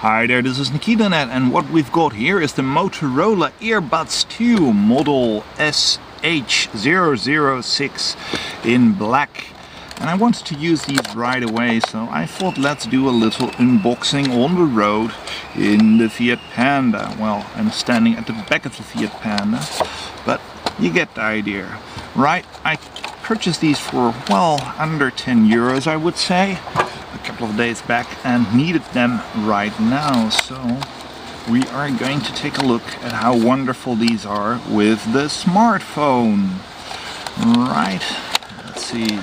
Hi there, this is NikitaNet, and what we've got here is the Motorola Earbuds 2 model SH006 in black. And I wanted to use these right away, so I thought let's do a little unboxing on the road in the Fiat Panda. Well, I'm standing at the back of the Fiat Panda, but you get the idea. Right, I purchased these for, well, under 10 euros I would say, a couple of days back, and needed them right now. So we are going to take a look at how wonderful these are with the smartphone. Right, let's see.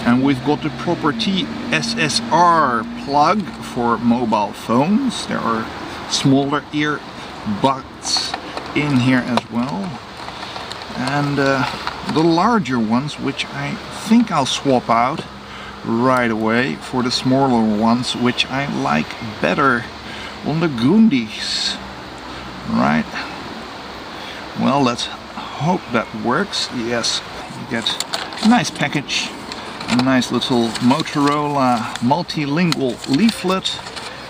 And we've got the proper SSR plug for mobile phones. There are smaller earbuds in here as well. And the larger ones, which I think I'll swap out right away for the smaller ones, which I like better on the Goondies. Right. Well, let's hope that works. Yes, you get a nice package. A nice little Motorola multilingual leaflet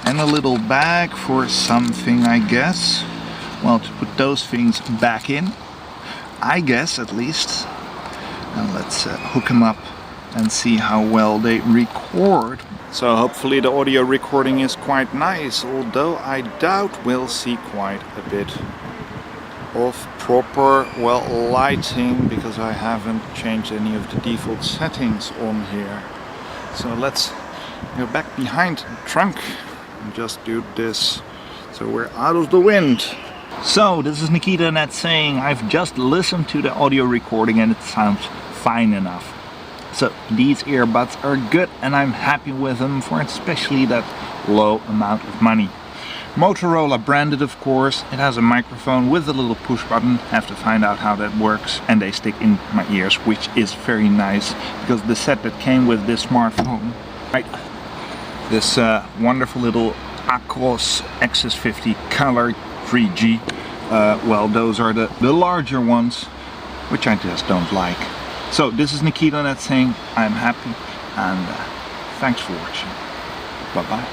and a little bag for something, I guess. Well, to put those things back in, I guess, at least. And let's hook them up and see how well they record. So hopefully the audio recording is quite nice, although I doubt we'll see quite a bit of proper, well, lighting, because I haven't changed any of the default settings on here. So let's go back behind the trunk and just do this so we're out of the wind. So this is NikitaNet saying I've just listened to the audio recording and it sounds fine enough. So these earbuds are good and I'm happy with them for especially that low amount of money. Motorola branded, of course. It has a microphone with a little push button. Have to find out how that works, and they stick in my ears, which is very nice because the set that came with this smartphone, right, this wonderful little Acros Access 50 color 3G, well, those are the larger ones, which I just don't like. So this is NikitaNet saying I'm happy, and thanks for watching. Bye bye.